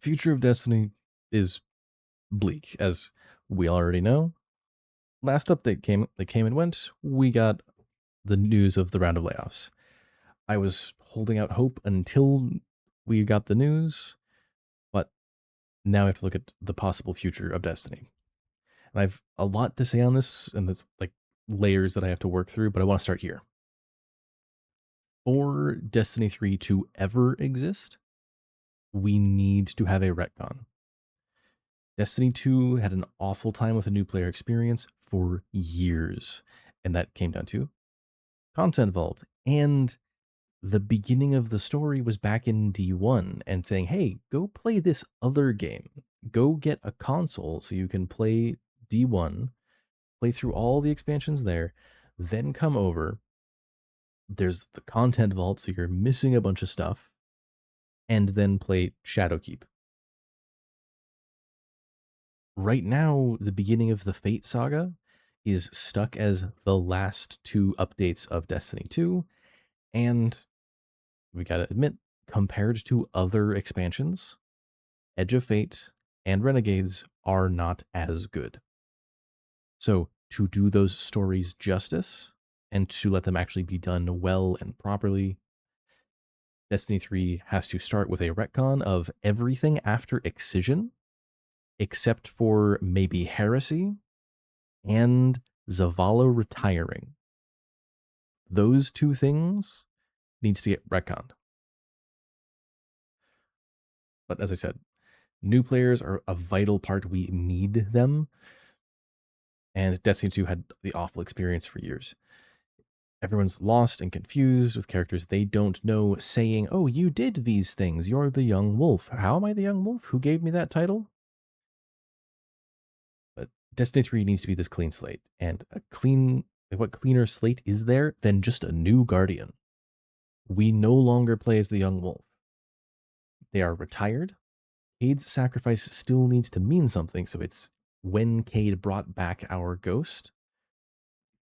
future of Destiny is bleak, as we already know. Last update came and went. We got the news of the round of layoffs. I was holding out hope until we got the news, but now I have to look at the possible future of Destiny. And I have a lot to say on this, and there's like layers that I have to work through, but I want to start here. For Destiny 3 to ever exist, we need to have a retcon. Destiny 2 had an awful time with a new player experience for years, and that came down to Content Vault. And the beginning of the story was back in D1 and saying, hey, go play this other game. Go get a console so you can play D1, play through all the expansions there, then come over. There's the Content Vault, so you're missing a bunch of stuff, and then play Shadowkeep. Right now, the beginning of the Fate saga is stuck as the last two updates of Destiny 2, and we gotta admit, compared to other expansions, Edge of Fate and Renegades are not as good. So, to do those stories justice, and to let them actually be done well and properly, Destiny 3 has to start with a retcon of everything after Excision, except for maybe Heresy and Zavala retiring. Those two things needs to get retconned. But as I said, new players are a vital part. We need them. And Destiny 2 had the awful experience for years. Everyone's lost and confused with characters they don't know saying, oh, you did these things. You're the young wolf. How am I the young wolf? Who gave me that title? But Destiny 3 needs to be this clean slate. And what cleaner slate is there than just a new Guardian? We no longer play as the young wolf. They are retired. Cade's sacrifice still needs to mean something, so it's when Cade brought back our Ghost.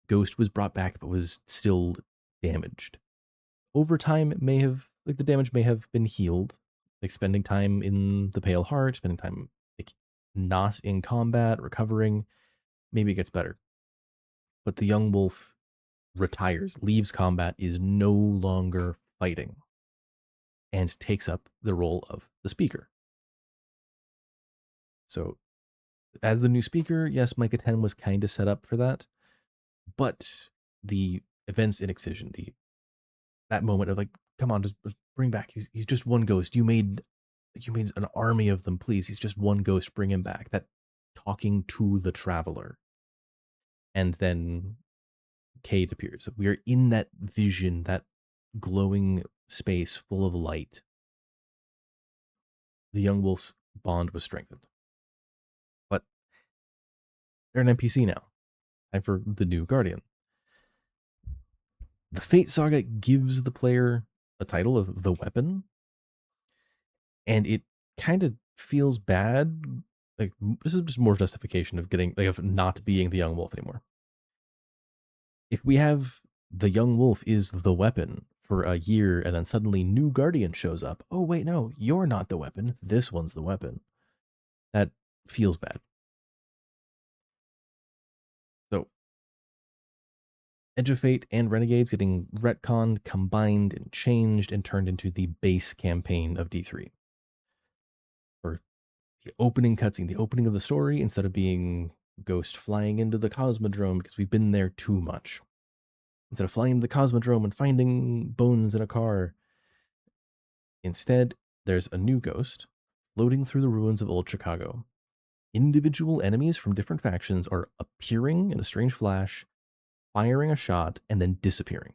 Ghost was brought back, but was still damaged. Over time, it may have, like, the damage may have been healed, like spending time in the Pale Heart, spending time like not in combat, recovering, maybe it gets better. But the young wolf retires, leaves combat, is no longer fighting, and takes up the role of the speaker. So, as the new speaker, yes, Micah 10 was kind of set up for that, but the events in Excision, that moment of like, come on, just bring back. He's just one ghost. You made an army of them, please. He's just one ghost. Bring him back. That talking to the traveler, and then Cade appears. We are in that vision, that glowing space full of light. The young wolf's bond was strengthened, but they're an NPC now. Time for the new Guardian. The Fate Saga gives the player a title of the weapon, and it kind of feels bad. Like, this is just more justification of getting, like, of not being the young wolf anymore. If we have the young wolf is the weapon for a year, and then suddenly new Guardian shows up, oh wait, no, you're not the weapon, this one's the weapon, that feels bad. So Edge of Fate and Renegades getting retconned, combined, and changed, and turned into the base campaign of D3. For the opening cutscene, the opening of the story, instead of being Ghost flying into the Cosmodrome, because we've been there too much. Instead of flying into the Cosmodrome and finding bones in a car, instead, there's a new Ghost floating through the ruins of old Chicago. Individual enemies from different factions are appearing in a strange flash, firing a shot, and then disappearing.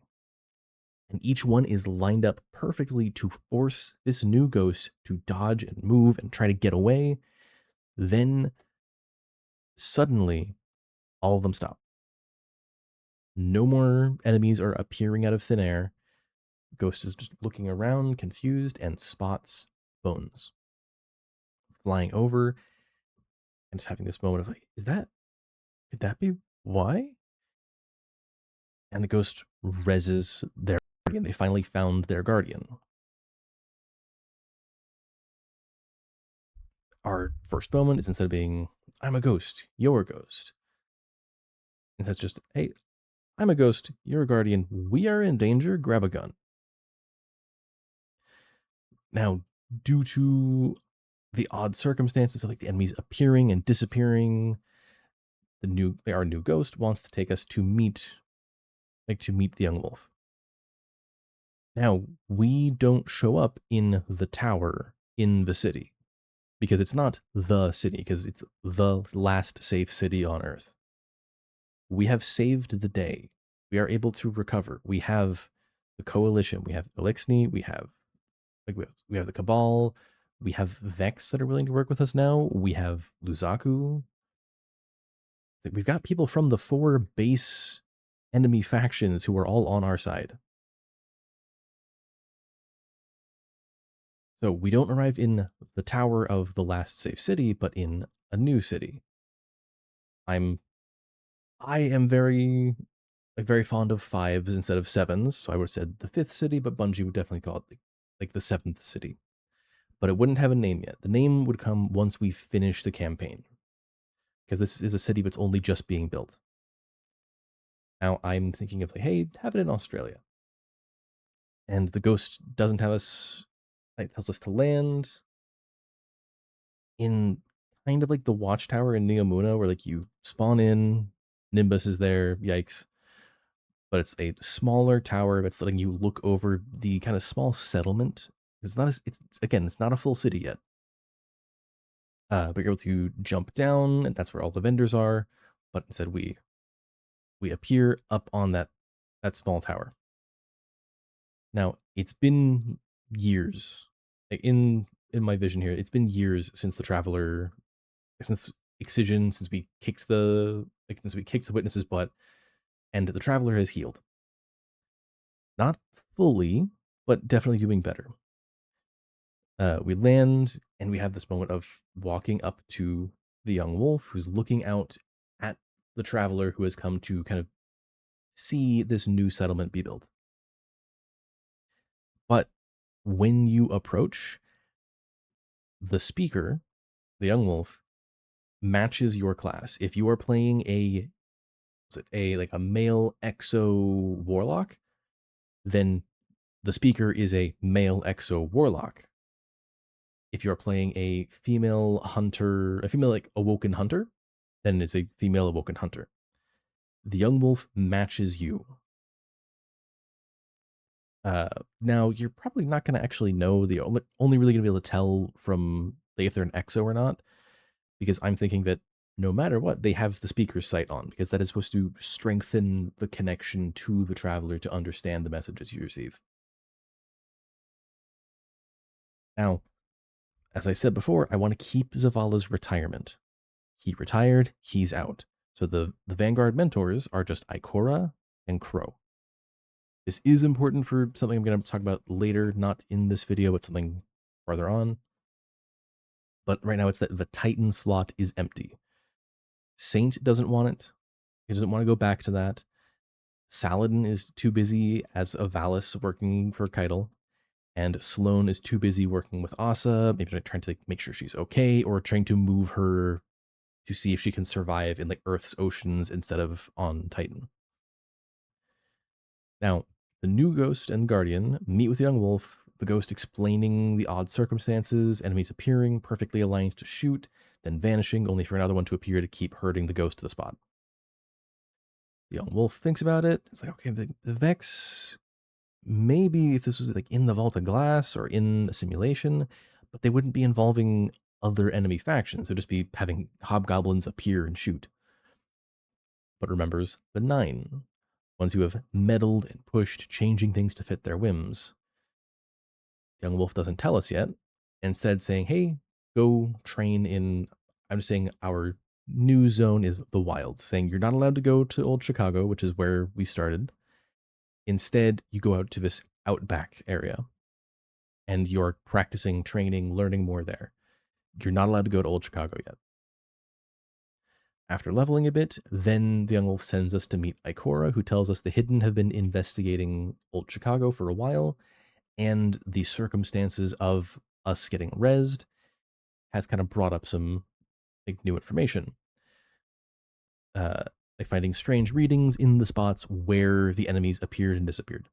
And each one is lined up perfectly to force this new Ghost to dodge and move and try to get away. Then suddenly, all of them stop. No more enemies are appearing out of thin air. Ghost is just looking around, confused, and spots bones flying over, and just having this moment of like, could that be why? And the Ghost reses their guardian. They finally found their guardian. our first moment is instead of being, I'm a ghost, you're a ghost. Instead, it's just, hey, I'm a ghost, you're a guardian, we are in danger, grab a gun. Now, due to the odd circumstances of like the enemies appearing and disappearing, our new ghost wants to take us to meet the young wolf. Now, we don't show up in the tower in the city because it's not the city, because it's the last safe city on Earth. We have saved the day. We are able to recover. We have the coalition. We have Elixni. We have the Cabal. We have Vex that are willing to work with us now. We have Luzaku. We've got people from the 4 base enemy factions who are all on our side. So we don't arrive in the tower of the last safe city, but in a new city. I am very fond of 5s instead of 7s, so I would have said the 5th city, but Bungie would definitely call it like the 7th city. But it wouldn't have a name yet. The name would come once we finish the campaign, because this is a city that's only just being built. Now I'm thinking of like, hey, have it in Australia. And the ghost doesn't have us, it tells us to land in kind of like the watchtower in Neomuna, where like you spawn in, Nimbus is there, yikes. But it's a smaller tower that's letting you look over the kind of small settlement. It's not it's not a full city yet. But you're able to jump down, and that's where all the vendors are. But instead, we appear up on that small tower. Now it's been years, like in my vision here, it's been years since the Traveler, since Excision, since we kicked the witness's butt, and the Traveler has healed. Not fully, but definitely doing better. We land and we have this moment of walking up to the young wolf who's looking out at the Traveler who has come to kind of see this new settlement be built. But when you approach, the speaker, the young wolf, matches your class. If you are playing a male exo warlock, then the speaker is a male exo warlock. If you're playing a female hunter, a female like awoken hunter, then it's a female awoken hunter. The young wolf matches you. Now you're probably not going to actually know, the only really going to be able to tell from like, if they're an exo or not, because I'm thinking that no matter what, they have the speaker's sight on, because that is supposed to strengthen the connection to the Traveler to understand the messages you receive. Now, as I said before, I want to keep Zavala's retirement. He retired, he's out. So the Vanguard mentors are just Ikora and Crow. This is important for something I'm going to talk about later, not in this video, but something farther on. But right now it's that the Titan slot is empty. Saint doesn't want it. He doesn't want to go back to that. Saladin is too busy as a Valis working for Keitel. And Sloane is too busy working with Asa, maybe trying to make sure she's okay, or trying to move her to see if she can survive in like Earth's oceans instead of on Titan. Now, the new Ghost and Guardian meet with the young wolf, the Ghost explaining the odd circumstances, enemies appearing, perfectly aligned to shoot, then vanishing, only for another one to appear to keep herding the Ghost to the spot. The young wolf thinks about it. It's like, okay, the Vex, maybe if this was like in the Vault of Glass or in a simulation, but they wouldn't be involving other enemy factions. They'd just be having hobgoblins appear and shoot. But remembers the 9, ones who have meddled and pushed, changing things to fit their whims. Young Wolf doesn't tell us yet, instead saying, hey, go train in, I'm just saying our new zone is the wilds, saying you're not allowed to go to Old Chicago, which is where we started. Instead, you go out to this outback area and you're practicing, training, learning more there. You're not allowed to go to Old Chicago yet. After leveling a bit, then the young wolf sends us to meet Ikora, who tells us the Hidden have been investigating Old Chicago for a while, and the circumstances of us getting rezzed. has kind of brought up some like new information. Uh, like finding strange readings in the spots where the enemies appeared and disappeared.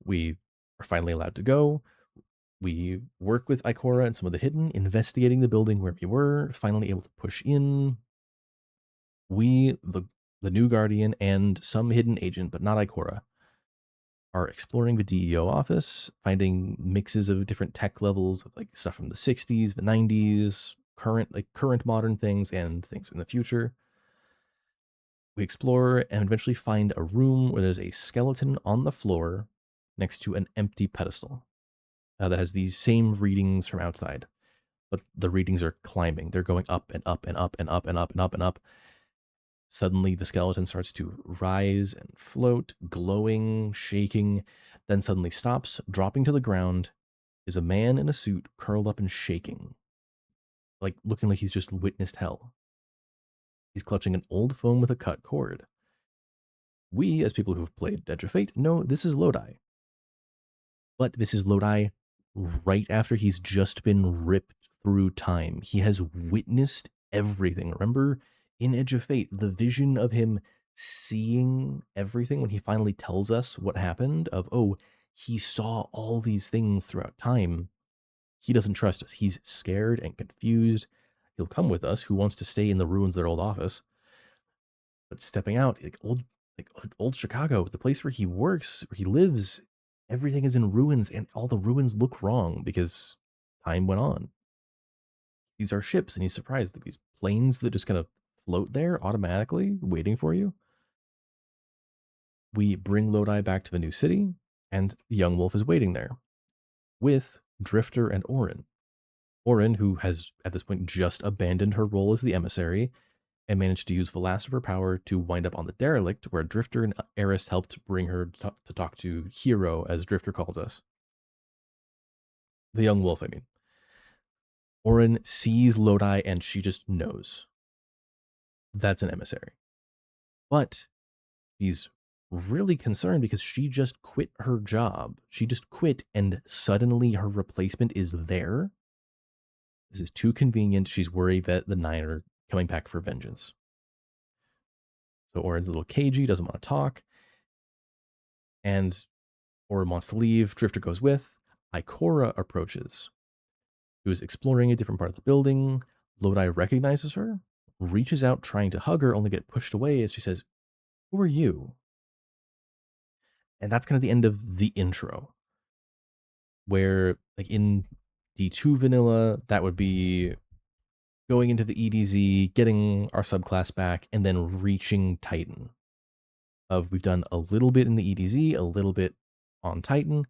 We are finally allowed to go. We work with Ikora and some of the hidden, investigating the building where we were, finally able to push in. We, the new Guardian, and some hidden agent, but not Ikora, are exploring the DEO office, finding mixes of different tech levels, of like stuff from the 60s, the 90s, current modern things, and things in the future. We explore and eventually find a room where there's a skeleton on the floor next to an empty pedestal that has these same readings from outside, but the readings are climbing. They're going up and up and up and up and up and up and up. Suddenly, the skeleton starts to rise and float, glowing, shaking, then suddenly stops, dropping to the ground, is a man in a suit curled up and shaking, like looking like he's just witnessed hell. He's clutching an old phone with a cut cord. We, as people who've played Edge of Fate, know this is Lodi. But this is Lodi right after he's just been ripped through time. He has witnessed everything. Remember in Edge of Fate, the vision of him seeing everything when he finally tells us what happened of, oh, he saw all these things throughout time. He doesn't trust us. He's scared and confused. He'll come with us, who wants to stay in the ruins of their old office. But stepping out, like old Chicago, the place where he works, where he lives, everything is in ruins, and all the ruins look wrong because time went on. These are ships, and he's surprised that these planes that just kind of float there automatically, waiting for you. We bring Lodi back to the new city, and the young wolf is waiting there with Drifter and Orin. Orin, who has at this point just abandoned her role as the emissary and managed to use the last of her power to wind up on the derelict, where Drifter and Eris helped bring her to talk to Hero, as Drifter calls us. The young wolf, I mean. Orin sees Lodi and she just knows that's an emissary. But she's really concerned because she just quit her job. She just quit and suddenly her replacement is there. This is too convenient. She's worried that the Nine are coming back for vengeance. So Orin's a little cagey, doesn't want to talk. And Orin wants to leave. Drifter goes with. Ikora approaches, who is exploring a different part of the building. Lodi recognizes her, reaches out trying to hug her, only get pushed away as she says, "Who are you?" And that's kind of the end of the intro, where like in D2 vanilla, that would be going into the EDZ, getting our subclass back, and then reaching Titan. We've done a little bit in the EDZ, a little bit on Titan,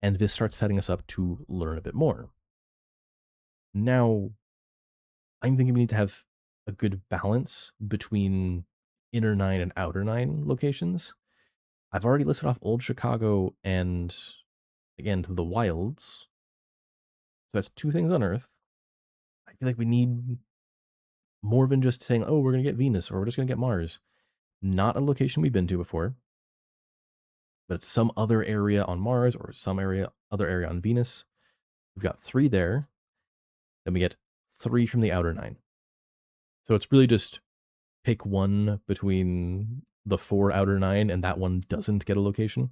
and this starts setting us up to learn a bit more. Now, I'm thinking we need to have a good balance between inner nine and outer nine locations. I've already listed off Old Chicago and, again, the wilds. So that's two things on Earth. I feel like we need more than just saying, oh, we're going to get Venus or we're just going to get Mars. Not a location we've been to before, but it's some other area on Mars or other area on Venus. We've got 3 there. Then we get 3 from the outer 9. So it's really just pick one between the 4 outer 9 and that one doesn't get a location.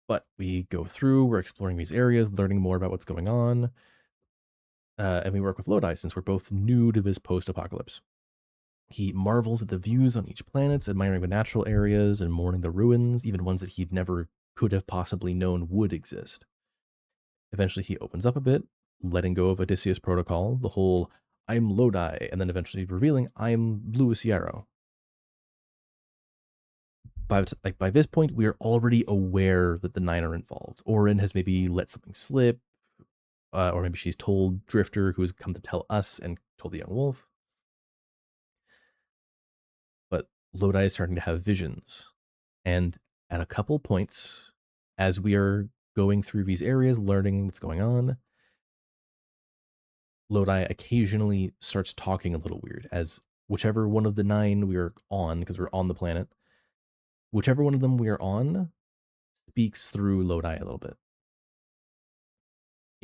But we go through, we're exploring these areas, learning more about what's going on. And we work with Lodi since we're both new to this post-apocalypse. He marvels at the views on each planet, admiring the natural areas and mourning the ruins, even ones that he'd never could have possibly known would exist. Eventually, he opens up a bit, letting go of Odysseus Protocol, the whole "I'm Lodi," and then eventually revealing "I'm Louis Yarrow." By this point, we are already aware that the Nine are involved. Orin has maybe let something slip, or maybe she's told Drifter, who has come to tell us and told the young wolf. But Lodi is starting to have visions. And at a couple points, as we are going through these areas, learning what's going on, Lodi occasionally starts talking a little weird, as whichever one of the 9 we are on, because we're on the planet, whichever one of them we are on speaks through Lodi a little bit.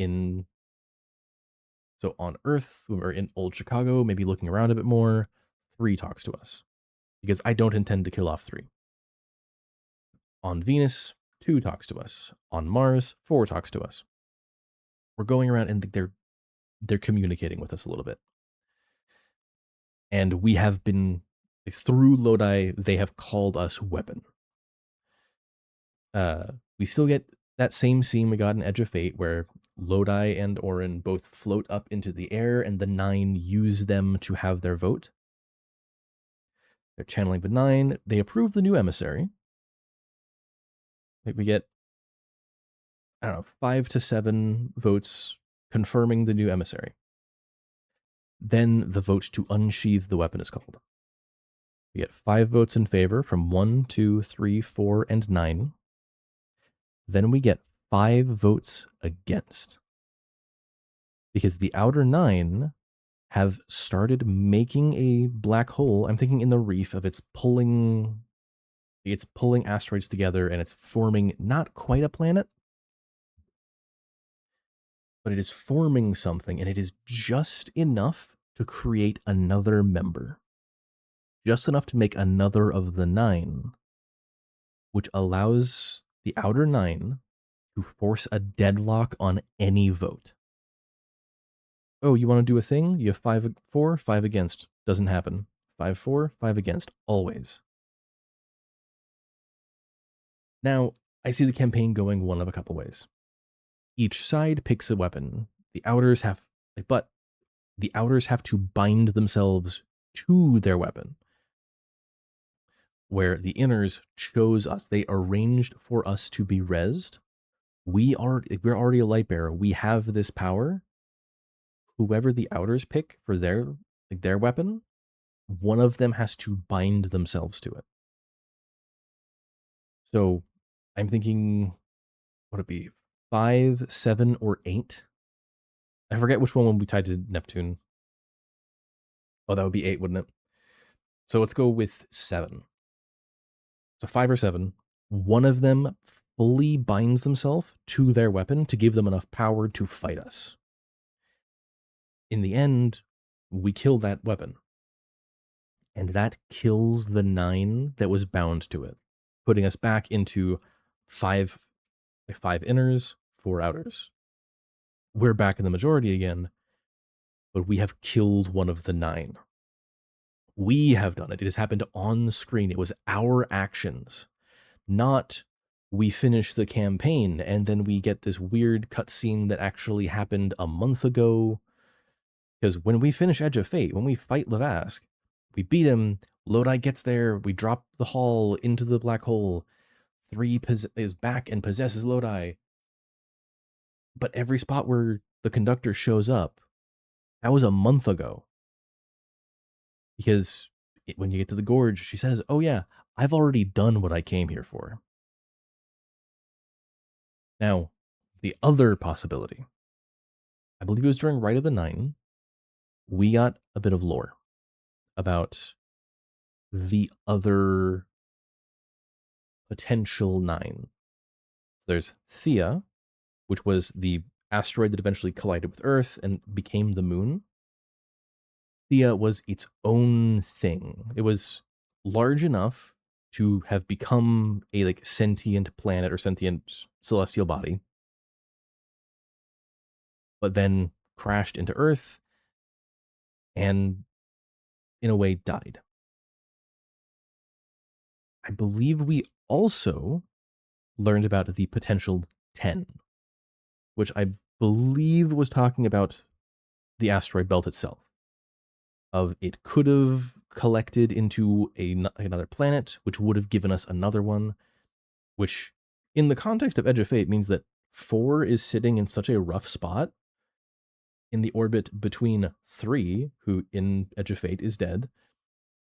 in So on Earth, when we're in old Chicago, maybe looking around a bit more, 3 talks to us because I don't intend to kill off 3. On Venus, 2 talks to us. On Mars, 4 talks to us. We're going around and they're communicating with us a little bit. And we have been through Lodi, they have called us weapon. We still get that same scene we got in Edge of Fate where Lodi and Orin both float up into the air and the 9 use them to have their vote. They're channeling the 9. They approve the new emissary. Like we get, I don't know, 5 to 7 votes confirming the new emissary. Then the vote to unsheathe the weapon is called. We get 5 votes in favor from 1, 2, 3, 4, and 9. Then we get 5 votes against. Because the outer 9 have started making a black hole. I'm thinking in the reef of it's pulling asteroids together and it's forming not quite a planet, but it is forming something, and it is just enough to create another member. Just enough to make another of the 9, which allows the outer 9 to force a deadlock on any vote. Oh, you want to do a thing? You have 5 for, 5 against. Doesn't happen. 5 for, 5 against. Always. Now, I see the campaign going one of a couple ways. Each side picks a weapon. The outers have to bind themselves to their weapon. Where the inners chose us. They arranged for us to be rezzed. We're already a light bearer. We have this power. Whoever the outers pick for their weapon, one of them has to bind themselves to it. So I'm thinking, what would it be? 5, 7, or 8? I forget which one when we tied to Neptune. Oh, that would be 8, wouldn't it? So let's go with 7. So 5 or 7. One of them fully binds themselves to their weapon to give them enough power to fight us. In the end, we kill that weapon. And that kills the 9 that was bound to it, putting us back into 5 inners, 4 outers. We're back in the majority again, but we have killed one of the 9. We have done it. It has happened on screen. It was our actions, not we finish the campaign and then we get this weird cutscene that actually happened a month ago. Because when we finish Edge of Fate, when we fight Lavask, we beat him, Lodi gets there, we drop the hall into the black hole, 3 is back and possesses Lodi. But every spot where the conductor shows up, that was a month ago. Because when you get to the gorge, she says, oh yeah, I've already done what I came here for. Now, the other possibility, I believe it was during Rite of the Nine, we got a bit of lore about the other potential 9. There's Thea, which was the asteroid that eventually collided with Earth and became the moon. Thea was its own thing. It was large enough to have become a sentient planet or sentient celestial body, but then crashed into Earth and in a way died. I believe we also learned about the potential 10, which I believe was talking about the asteroid belt itself. Of it could have collected into another planet, which would have given us another one, which in the context of Edge of Fate means that 4 is sitting in such a rough spot in the orbit between 3, who in Edge of Fate is dead,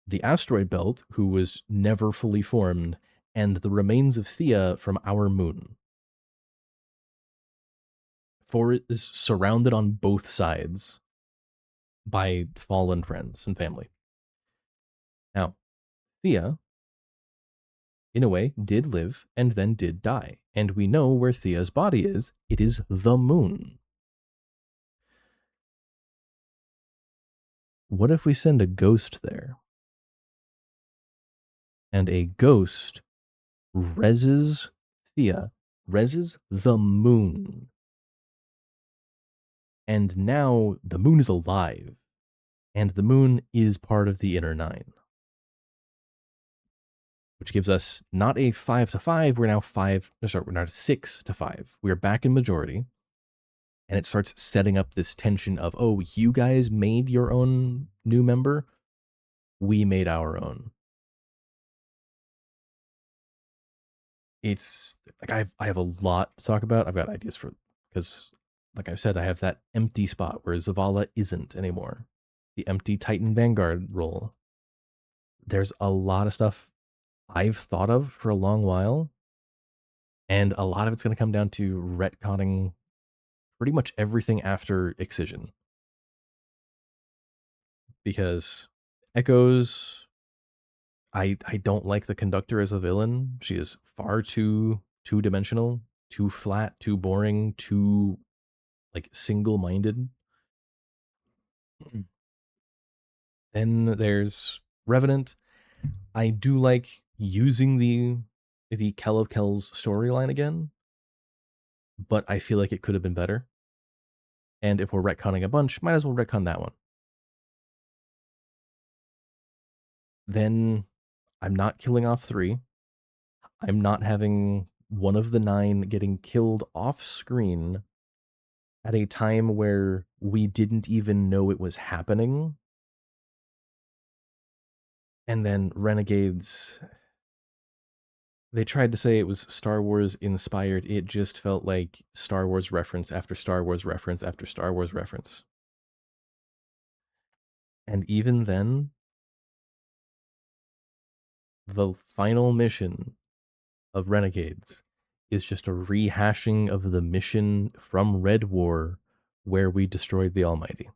the asteroid belt, who was never fully formed, and the remains of Thea from our moon. 4 is surrounded on both sides by fallen friends and family. Now, Thea, in a way, did live and then did die. And we know where Thea's body is. It is the moon. what if we send a ghost there? And a ghost reses Thea, reses the moon. And now the moon is alive, and the moon is part of the inner nine, which gives us not a 5-5. We're now we're now 6-5. We are back in majority, and it starts setting up this tension of, oh, you guys made your own new member, we made our own. It's like I have a lot to talk about. I've got ideas for, because like I've said, I have that empty spot where Zavala isn't anymore. The empty Titan Vanguard role. There's a lot of stuff I've thought of for a long while, and a lot of it's going to come down to retconning pretty much everything after Excision. Because Echoes, I don't like the conductor as a villain. She is far too two-dimensional, too flat, too boring, too like single-minded. Then there's Revenant. I do like using the Kell of Kells storyline again, but I feel like it could have been better. And if we're retconning a bunch, might as well retcon that one. Then I'm not killing off 3. I'm not having one of the 9 getting killed off screen at a time where we didn't even know it was happening. And then Renegades, they tried to say it was Star Wars inspired. It just felt like Star Wars reference after Star Wars reference after Star Wars reference. And even then, the final mission of Renegades is just a rehashing of the mission from Red War where we destroyed the Almighty,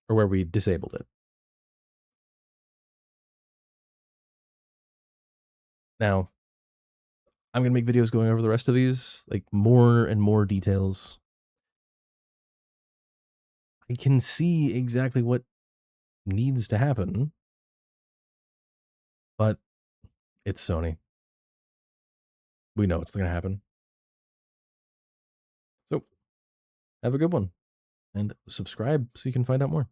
or where we disabled it. Now, I'm going to make videos going over the rest of these, like more and more details. I can see exactly what needs to happen, but it's Sony. We know it's going to happen. So, have a good one and subscribe so you can find out more.